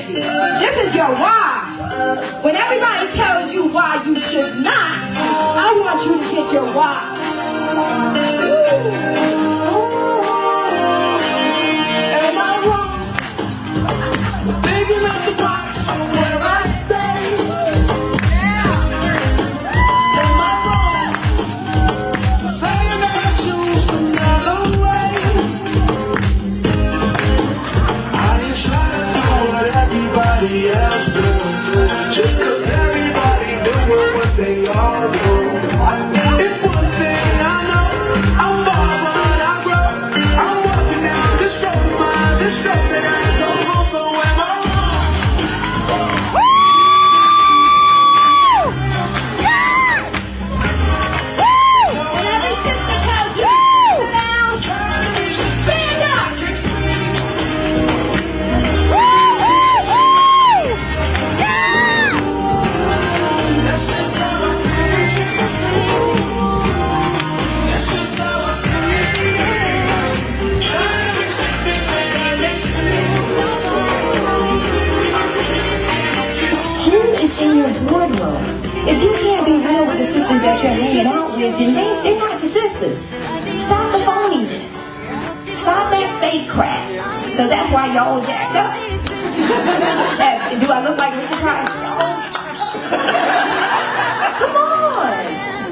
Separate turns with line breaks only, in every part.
crazy. This is your why. When everybody tells you why you should not, I want you to get your why. Am I wrong? Thinking out the box where I stay. Am I wrong? Saying that I choose another way. I ain't trying to do what everybody else does, just cause everybody doing what they all do. If one thing I know, I'm far when I grow. I'm walking down this road, this road that I go home. So am I wrong? When every sister tells you to sit down, stand up. That's just how I feel. That's just how I feel. Trying to make this thing make sense. Who is in your boardroom? If you can't be real with the sisters that you're hanging out with, then they're not your sisters. Stop the phoniness. Stop that fake crap. Because that's why y'all jacked up. Do I look like Mr. Price? Come on.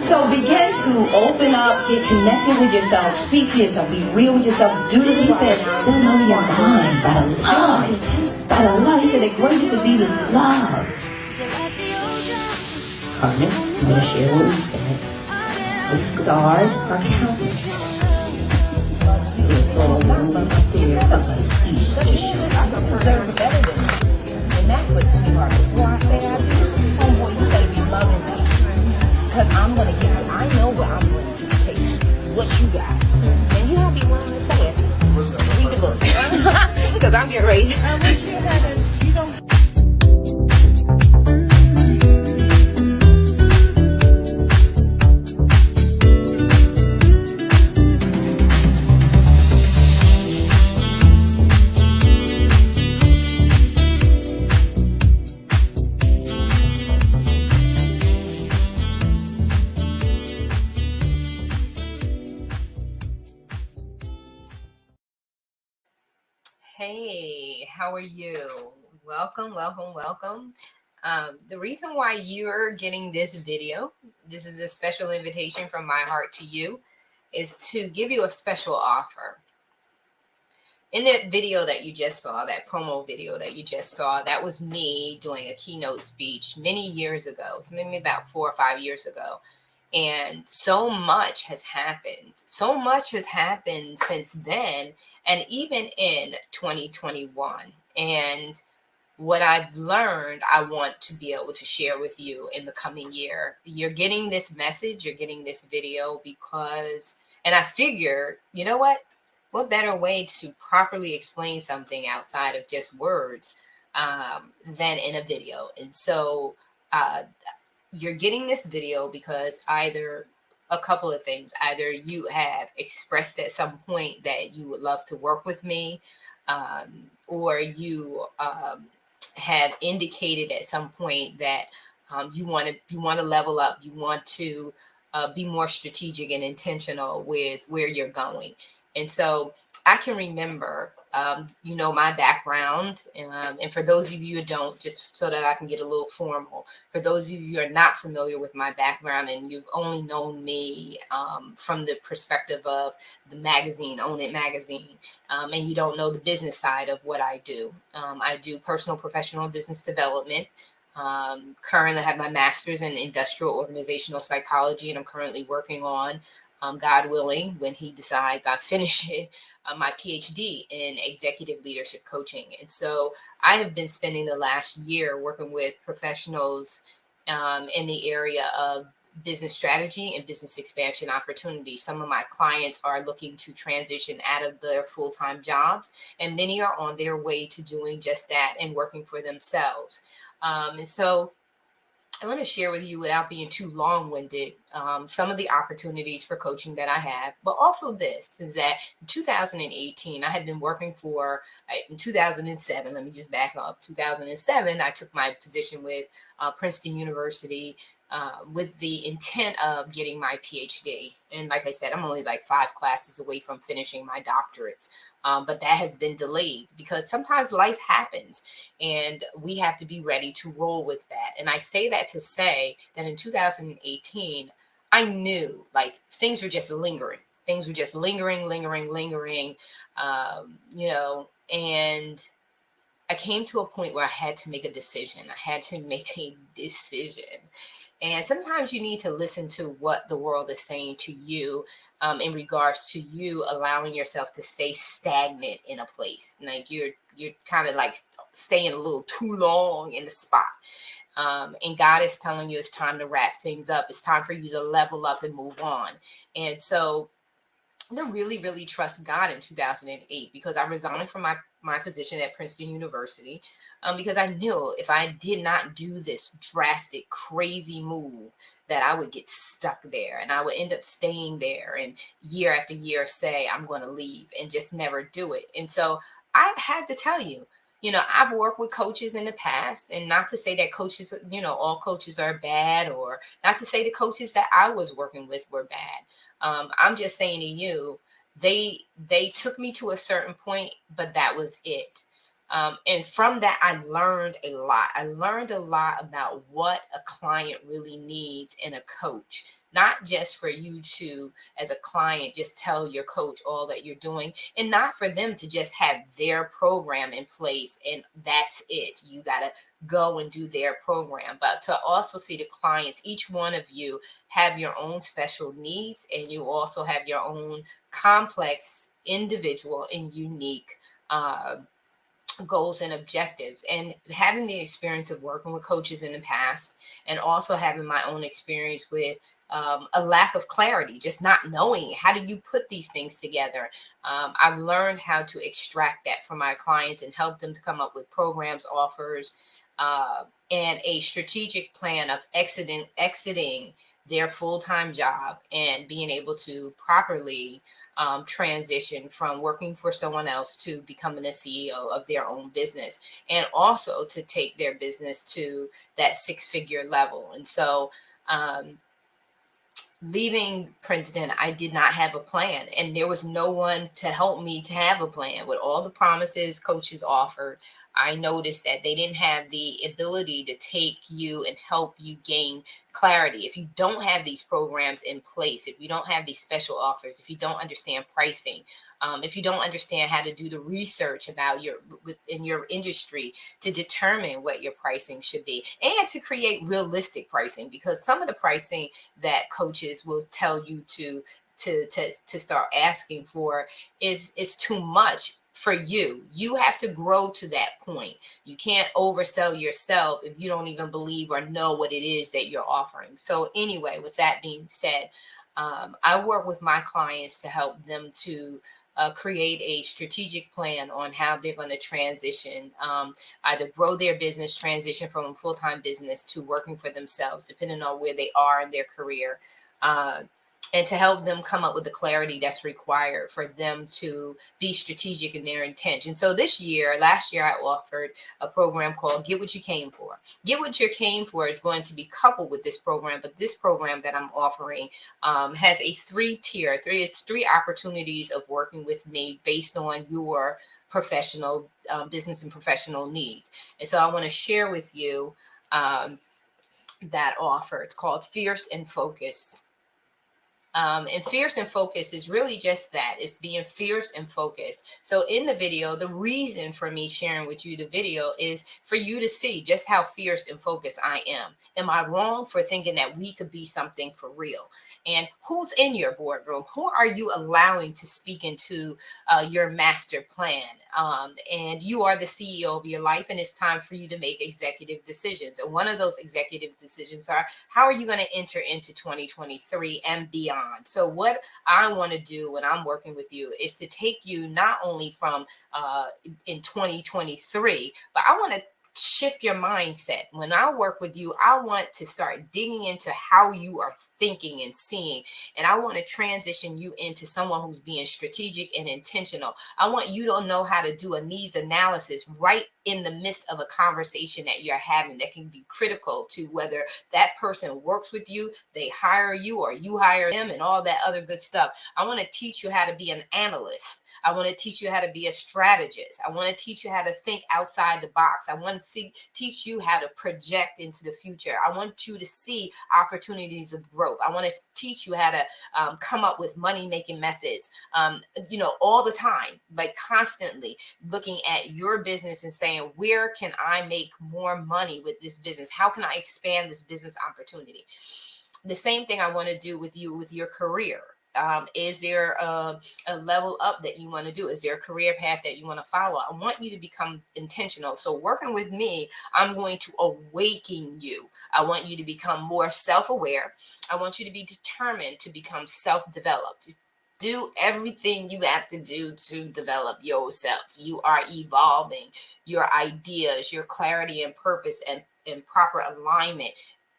So begin to open up, get connected with yourself, speak to yourself, be real with yourself. Do this, he said, still know your mind by the love. By the love. He said the greatest disease is love. Carmen, I'm going to share what we said. The scars are countless. There's all one up there of us each to show. I deserve better than that. And that's what sweetheart. Before I say I do, homeboy, you better be loving me. Because I'm going to give you, I know what I'm going to take. What you got. And you won't be willing to say it. Read the book. Because I'm getting ready. You don't.
Hey, how are you? Welcome. The reason why you're getting this video, this is a special invitation from my heart to you, is to give you a special offer. In that video that you just saw, that promo video that you just saw, that was me doing a keynote speech many years ago, so maybe about 4 or 5 years ago. And so much has happened. So much has happened since then, and even in 2021. And what I've learned, I want to be able to share with you in the coming year. You're getting this message, you're getting this video because, and I figure, you know what? What better way to properly explain something outside of just words than in a video? And so you're getting this video because either a couple of things. Either you have expressed at some point that you would love to work with me, or you have indicated at some point that you want to level up. You want to be more strategic and intentional with where you're going. And so I can remember, my background. And for those of you who don't, just so that I can get a little formal, for those of you who are not familiar with my background and you've only known me from the perspective of the magazine, Own It magazine, and you don't know the business side of what I do. I do personal, professional, business development. Currently have my master's in industrial organizational psychology, and I'm currently working on, God willing, when he decides I finish it, my PhD in executive leadership coaching. And so I have been spending the last year working with professionals in the area of business strategy and business expansion opportunities. Some of my clients are looking to transition out of their full-time jobs, and many are on their way to doing just that and working for themselves. And so I want to share with you, without being too long-winded, some of the opportunities for coaching that I have, but also this is that in 2018, I had been working in 2007, let me just back up, 2007, I took my position with Princeton University with the intent of getting my PhD. And like I said, I'm only like 5 classes away from finishing my doctorates. But that has been delayed because sometimes life happens and we have to be ready to roll with that. And I say that to say that in 2018, I knew like things were just lingering. Things were just lingering, and I came to a point where I had to make a decision. I had to make a decision. And sometimes you need to listen to what the world is saying to you in regards to you allowing yourself to stay stagnant in a place. Like you're kind of like staying a little too long in the spot. And God is telling you it's time to wrap things up. It's time for you to level up and move on. And so I really, really trust God in 2008 because I resigned from my position at Princeton University because I knew if I did not do this drastic, crazy move, that I would get stuck there and I would end up staying there and year after year say, I'm going to leave and just never do it. And so I had to tell you, I've worked with coaches in the past, and not to say that coaches, all coaches are bad, or not to say the coaches that I was working with were bad. I'm just saying to you, they took me to a certain point, but that was it. And from that, I learned a lot. I learned a lot about what a client really needs in a coach, not just for you to, as a client, just tell your coach all that you're doing, and not for them to just have their program in place and that's it. You got to go and do their program, but to also see the clients, each one of you have your own special needs, and you also have your own complex, individual, and unique goals and objectives. And having the experience of working with coaches in the past, and also having my own experience with a lack of clarity, just not knowing how do you put these things together. I've learned how to extract that from my clients and help them to come up with programs, offers, and a strategic plan of exiting their full-time job and being able to properly transition from working for someone else to becoming a CEO of their own business, and also to take their business to that 6-figure level. And so leaving Princeton, I did not have a plan, and there was no one to help me to have a plan. With all the promises coaches offered, I noticed that they didn't have the ability to take you and help you gain clarity. If you don't have these programs in place, if you don't have these special offers, if you don't understand pricing, if you don't understand how to do the research about within your industry to determine what your pricing should be, and to create realistic pricing, because some of the pricing that coaches will tell you to start asking for is too much for you. You have to grow to that point. You can't oversell yourself if you don't even believe or know what it is that you're offering. So anyway, with that being said, I work with my clients to help them to create a strategic plan on how they're going to transition, either grow their business, transition from a full-time business to working for themselves, depending on where they are in their career, and to help them come up with the clarity that's required for them to be strategic in their intention. So last year, I offered a program called Get What You Came For. Get What You Came For is going to be coupled with this program, but this program that I'm offering has a 3-tier. It's 3 opportunities of working with me based on your professional business and professional needs. And so I want to share with you that offer. It's called Fierce and Focused. And fierce and focused is really just that. It's being fierce and focused. So in the video, the reason for me sharing with you the video is for you to see just how fierce and focused I am. Am I wrong for thinking that we could be something for real? And who's in your boardroom? Who are you allowing to speak into your master plan? And you are the CEO of your life, and it's time for you to make executive decisions. And one of those executive decisions are, how are you going to enter into 2023 and beyond? So what I want to do when I'm working with you is to take you not only from in 2023, but I want to shift your mindset. When I work with you, I want to start digging into how you are thinking and seeing. And I want to transition you into someone who's being strategic and intentional. I want you to know how to do a needs analysis right in the midst of a conversation that you're having that can be critical to whether that person works with you, they hire you, or you hire them, and all that other good stuff. I want to teach you how to be an analyst. I want to teach you how to be a strategist. I want to teach you how to think outside the box. I want to teach you how to project into the future. I want you to see opportunities of growth. I want to teach you how to come up with money making methods, all the time, like constantly looking at your business and saying, where can I make more money with this business? How can I expand this business opportunity? The same thing I want to do with you with your career. Is there a level up that you want to do? Is there a career path that you want to follow? I want you to become intentional. So working with me, I'm going to awaken you. I want you to become more self-aware. I want you to be determined to become self-developed. Do everything you have to do to develop yourself. You are evolving. Your ideas, your clarity and purpose and proper alignment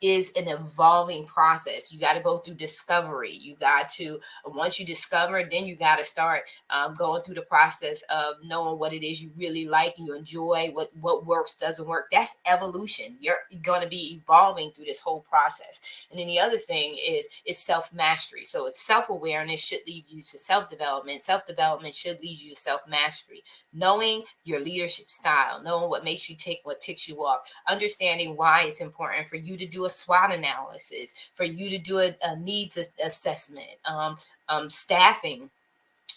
is an evolving process. You got to go through discovery. You got to, once you discover, then you got to start going through the process of knowing what it is you really like, you enjoy, what works, doesn't work. That's evolution. You're going to be evolving through this whole process. And then the other thing is self-mastery. So it's self-awareness should lead you to self-development. Self-development should lead you to self-mastery. Knowing your leadership style, knowing what makes you tick, what ticks you off, understanding why it's important for you to do a SWOT analysis, for you to do a needs assessment, staffing,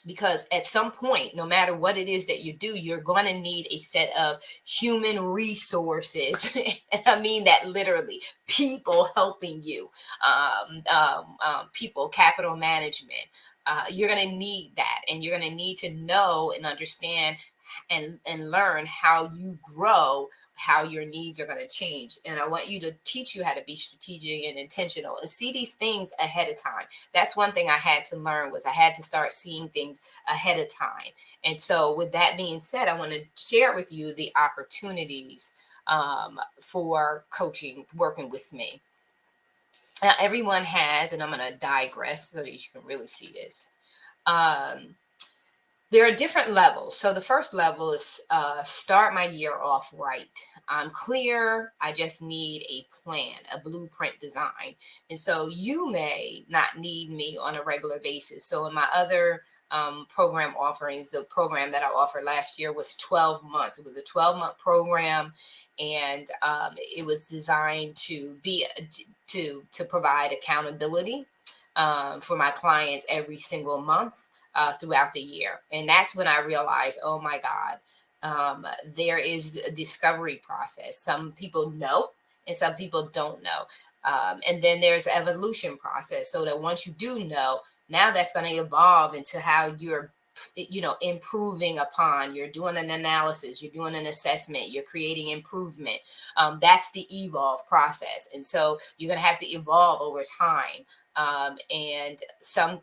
because at some point, no matter what it is that you do, you're going to need a set of human resources. And I mean that literally, people helping you, people, capital management. You're going to need that, and you're going to need to know and understand and learn how you grow, how your needs are going to change. And I want you to teach you how to be strategic and intentional and see these things ahead of time. That's one thing I had to learn, was I had to start seeing things ahead of time. And so with that being said, I want to share with you the opportunities for coaching, working with me. Now, everyone has, and I'm going to digress so that you can really see this. There are different levels. So the first level is start my year off right. I'm clear. I just need a plan, a blueprint design. And so you may not need me on a regular basis. So in my other program offerings, the program that I offered last year was 12 months. It was a 12-month program, and it was designed to be to provide accountability for my clients every single month. Throughout the year. And that's when I realized, oh my God, there is a discovery process. Some people know and some people don't know. And then there's evolution process. So that once you do know, now that's going to evolve into how you're improving upon. You're doing an analysis, you're doing an assessment, you're creating improvement. That's the evolve process. And so you're going to have to evolve over time. And some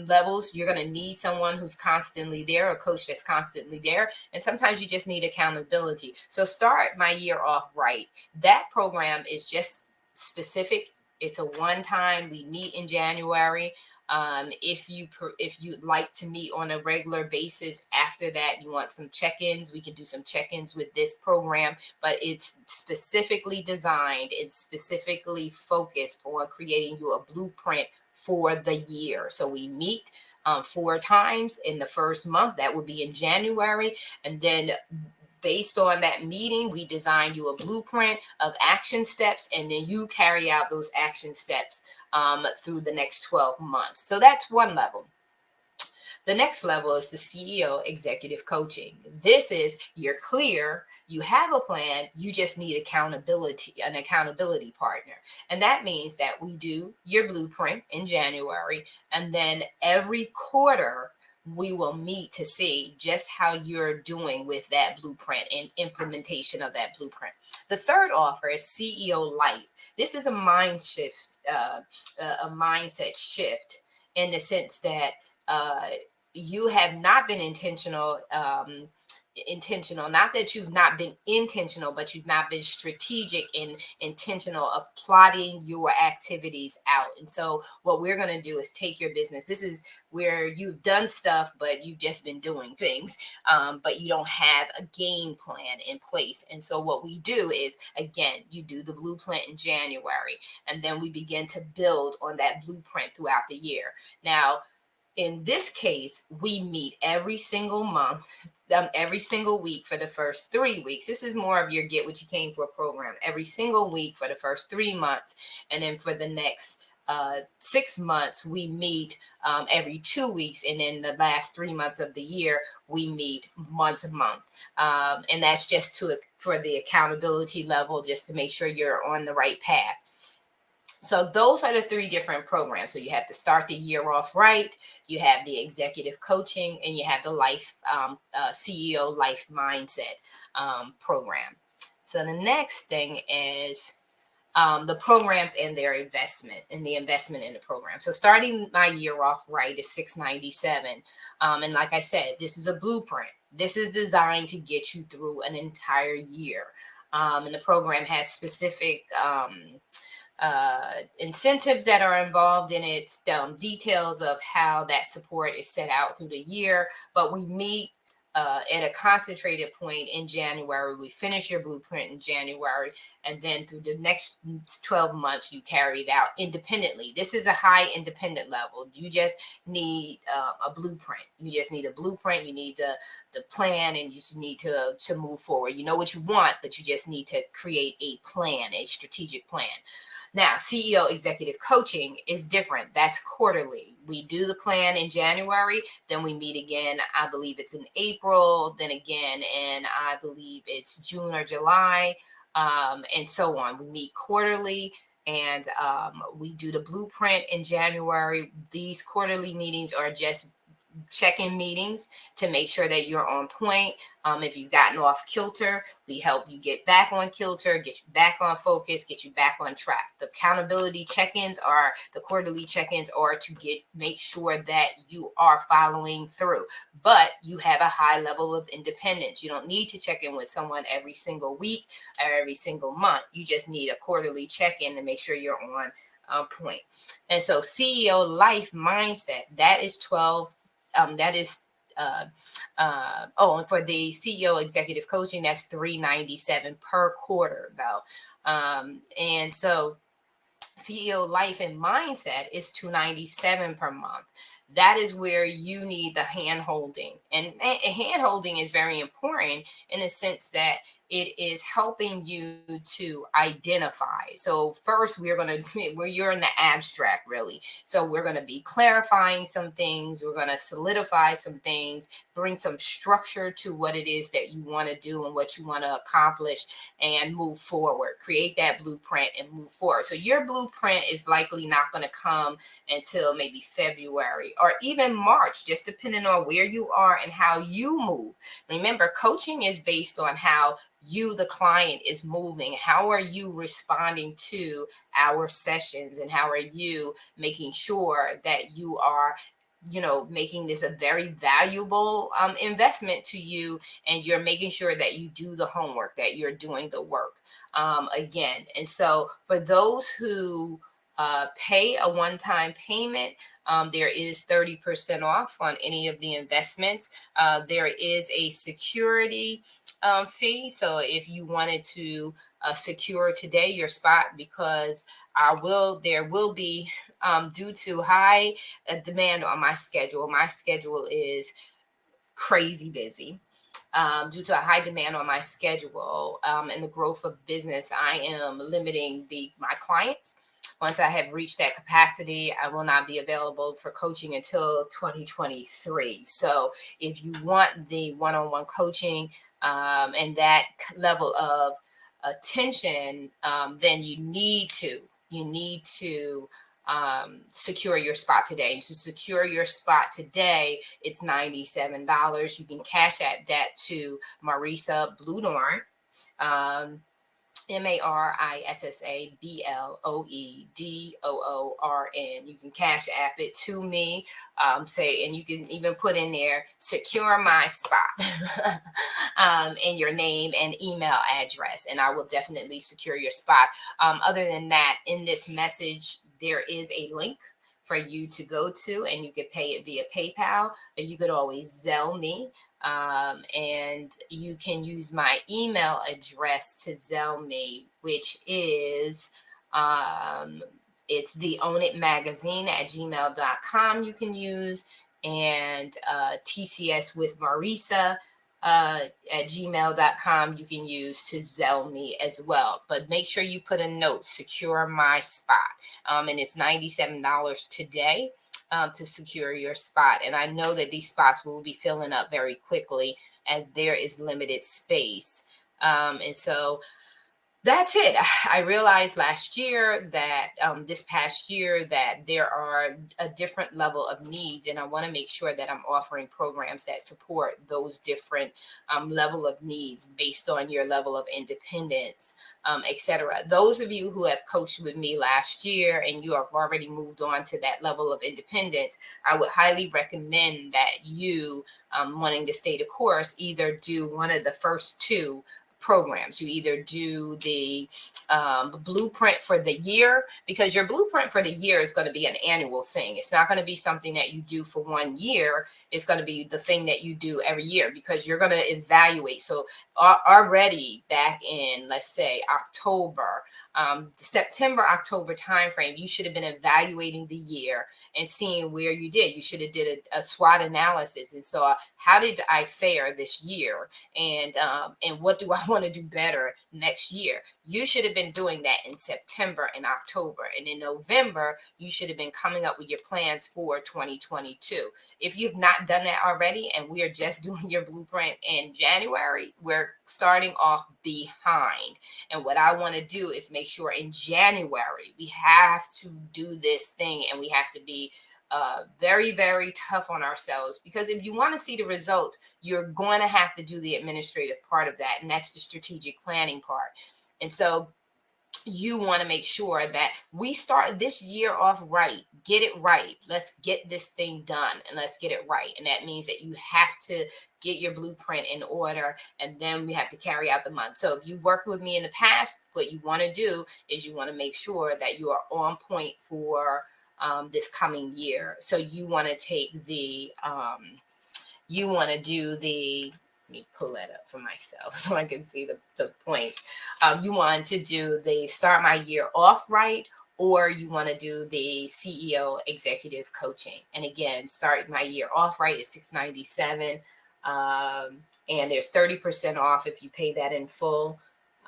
levels you're going to need someone who's constantly there, a coach that's constantly there, and sometimes you just need accountability. So start my year off right. That program is just specific. It's a one-time. We meet in January. If you'd like to meet on a regular basis after that, you want some check-ins, we can do some check-ins with this program, but it's specifically designed and specifically focused on creating you a blueprint for the year. So we meet 4 times in the first month. That would be in January. And then based on that meeting, we design you a blueprint of action steps, and then you carry out those action steps through the next 12 months. So that's one level. The next level is the CEO executive coaching. This is, you're clear, you have a plan, you just need accountability, an accountability partner. And that means that we do your blueprint in January, and then every quarter we will meet to see just how you're doing with that blueprint and implementation of that blueprint. The third offer is CEO Life. This is a mindset shift in the sense that you have not been intentional intentional. Not that you've not been intentional, but you've not been strategic and intentional of plotting your activities out. And so what we're going to do is take your business. This is where you've done stuff, but you've just been doing things, but you don't have a game plan in place. And so what we do is, again, you do the blueprint in January, and then we begin to build on that blueprint throughout the year. Now, in this case, we meet every single month, every single week for the first 3 weeks. This is more of your get what you came for program. Every single week for the first 3 months. And then for the next 6 months, we meet every 2 weeks. And then the last 3 months of the year, we meet once a month. And that's just for the accountability level, just to make sure you're on the right path. So those are the 3 different programs. So you have to start the year off right. You have the executive coaching, and you have the life CEO life mindset program. So the next thing is the programs and their investment, and the investment in the program. So starting my year off right is $697. And like I said, this is a blueprint. This is designed to get you through an entire year. And the program has specific incentives that are involved in it, details of how that support is set out through the year. But we meet at a concentrated point in January. We finish your blueprint in January, and then through the next 12 months, you carry it out independently. This is a high independent level. You just need a blueprint. You just need a blueprint. You need the plan, and you just need to move forward. You know what you want, but you just need to create a plan, a strategic plan. Now, CEO executive coaching is different. That's quarterly. We do the plan in January, then we meet again. I believe it's in April, then again, and I believe it's June or July, and so on. We meet quarterly, and we do the blueprint in January. These quarterly meetings are just check-in meetings to make sure that you're on point. If you've gotten off kilter, we help you get back on kilter, get you back on focus, get you back on track. The accountability check-ins are, the quarterly check-ins are to make sure that you are following through, but you have a high level of independence. You don't need to check in with someone every single week or every single month. You just need a quarterly check-in to make sure you're on point. And so CEO life mindset, that is 12. And for the CEO executive coaching, that's $397 per quarter, though. And so CEO life and mindset is $297 per month. That is where you need the hand holding, and hand holding is very important in the sense that it is helping you to identify. So first, you're in the abstract, really. So we're going to be clarifying some things. We're going to solidify some things, bring some structure to what it is that you want to do and what you want to accomplish, and move forward. Create that blueprint and move forward. So your blueprint is likely not going to come until maybe February or even March, just depending on where you are and how you move. Remember, coaching is based on how you, the client, is moving. How are you responding to our sessions, and how are you making sure that you are making this a very valuable investment to you, and you're making sure that you do the homework, that you're doing the work again. And so for those who pay a one-time payment, there is 30% off on any of the investments. There is a security fee. So if you wanted to secure today your spot, because there will be, due to high demand on my schedule is crazy busy. Due to a high demand on my schedule and the growth of business, I am limiting my clients. Once I have reached that capacity, I will not be available for coaching until 2023. So if you want the one-on-one coaching and that level of attention, then you need to secure your spot today. And to secure your spot today, it's $97. You can cash that to Marissa Bloedoorn. Marissabloorn. You can cash app it to me. And you can even put in there, secure my spot, and your name and email address, and I will definitely secure your spot. Other than that, in this message, there is a link for you to go to, and you could pay it via PayPal, and you could always Zelle me. And you can use my email address to Zelle me, which is it's the Own It Magazine at gmail.com. You can use, and TCS with Marissa at gmail.com you can use to Zelle me as well. But make sure you put a note, secure my spot. And it's $97 today to secure your spot. And I know that these spots will be filling up very quickly as there is limited space. And so that's it. I realized last year that this past year that there are a different level of needs, and I want to make sure that I'm offering programs that support those different level of needs based on your level of independence, etc. Those of you who have coached with me last year and you have already moved on to that level of independence, I would highly recommend that you, wanting to stay the course, either do one of the first two programs. You either do the blueprint for the year, because your blueprint for the year is going to be an annual thing. It's not going to be something that you do for 1 year. It's going to be the thing that you do every year, because you're going to evaluate. So already back in, let's say, October, September, October timeframe, you should have been evaluating the year and seeing where you did. You should have did a SWOT analysis and saw, how did I fare this year, and what do I want to do better next year. You should have been doing that in September and October, and in November you should have been coming up with your plans for 2022. If you've not done that already, and we are just doing your blueprint in January, we're starting off behind. And what I want to do is make sure in January we have to do this thing, and we have to be very, very tough on ourselves, because if you want to see the result, you're going to have to do the administrative part of that, and that's the strategic planning part. And so you want to make sure that we start this year off right. Get it right. Let's get this thing done, and let's get it right. And that means that you have to get your blueprint in order, and then we have to carry out the month. So if you worked with me in the past, what you want to do is you want to make sure that you are on point for this coming year. So you want to take the, you want to do the, let me pull that up for myself so I can see the points. You want to do the start my year off right, or you want to do the CEO executive coaching. And again, start my year off right is $697. And there's 30% off if you pay that in full.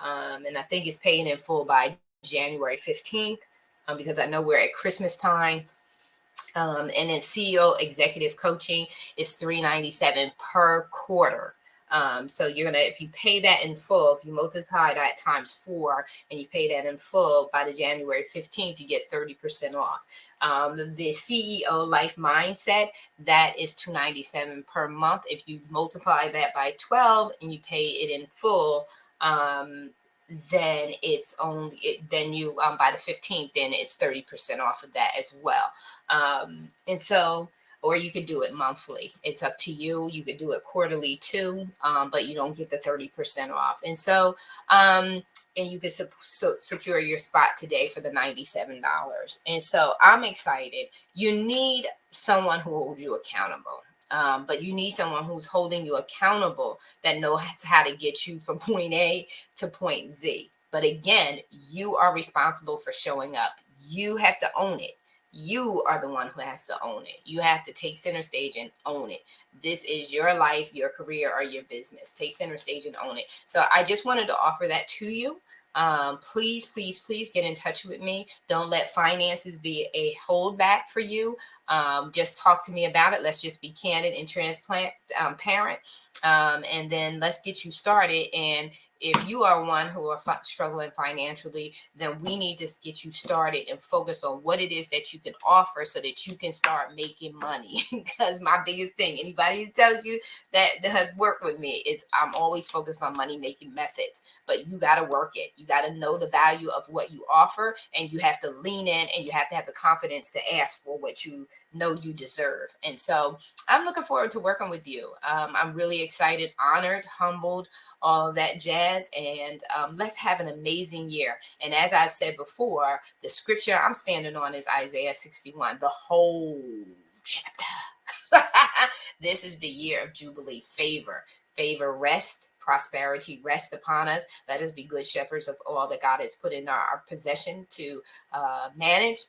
And I think it's paying in full by January 15th. Because I know we're at Christmas time. And then CEO executive coaching is $397 per quarter. So you're gonna, if you pay that in full, if you multiply that times 4 and you pay that in full by the January 15th, you get 30% off. The CEO life mindset, that is $297 per month. If you multiply that by 12 and you pay it in full, then it's only then you by the 15th, then it's 30% off of that as well. And so, or you could do it monthly. It's up to you. You could do it quarterly too, but you don't get the 30% off. And so, and you can secure your spot today for the $97. And so I'm excited. You need someone who holds you accountable. But you need someone who's holding you accountable, that knows how to get you from point A to point Z. But again, you are responsible for showing up. You have to own it. You are the one who has to own it. You have to take center stage and own it. This is your life, your career, or your business. Take center stage and own it. So I just wanted to offer that to you. Please, please, please get in touch with me. Don't let finances be a holdback for you. Just talk to me about it. Let's just be candid and transparent. And then let's get you started and If you are one who are struggling financially, then we need to get you started and focus on what it is that you can offer so that you can start making money. Because my biggest thing, anybody who tells you that has worked with me, I'm always focused on money making methods. But you got to work it. You got to know the value of what you offer, and you have to lean in, and you have to have the confidence to ask for what you know you deserve. And so I'm looking forward to working with you. I'm really excited, honored, humbled, all of that jazz. And let's have an amazing year. And as I've said before, the scripture I'm standing on is Isaiah 61, the whole chapter. This is the year of Jubilee, favor, rest, prosperity, rest upon us. Let us be good shepherds of all that God has put in our possession to manage.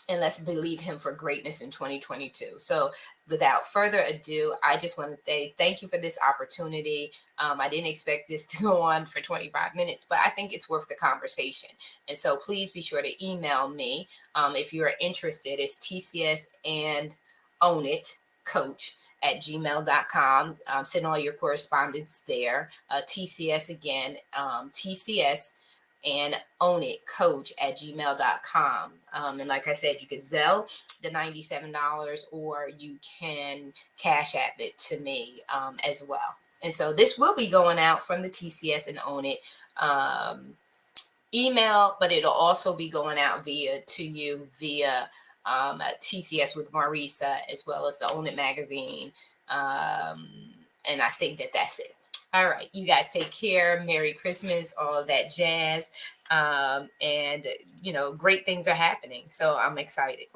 And let's believe him for greatness in 2022. So without further ado, I just want to say thank you for this opportunity. I didn't expect this to go on for 25 minutes, but I think it's worth the conversation. And so please be sure to email me if you're interested. It's TCS and Own It Coach at gmail.com. Send all your correspondence there. TCS again, TCS and Own It Coach at gmail.com. And like I said, you can Zelle the $97 or you can Cash App it to me as well. And so this will be going out from the TCS and Own It email, but it'll also be going out via TCS with Marissa, as well as the Own It magazine. And I think that's it. All right, you guys take care. Merry Christmas, all of that jazz. And, great things are happening. So I'm excited.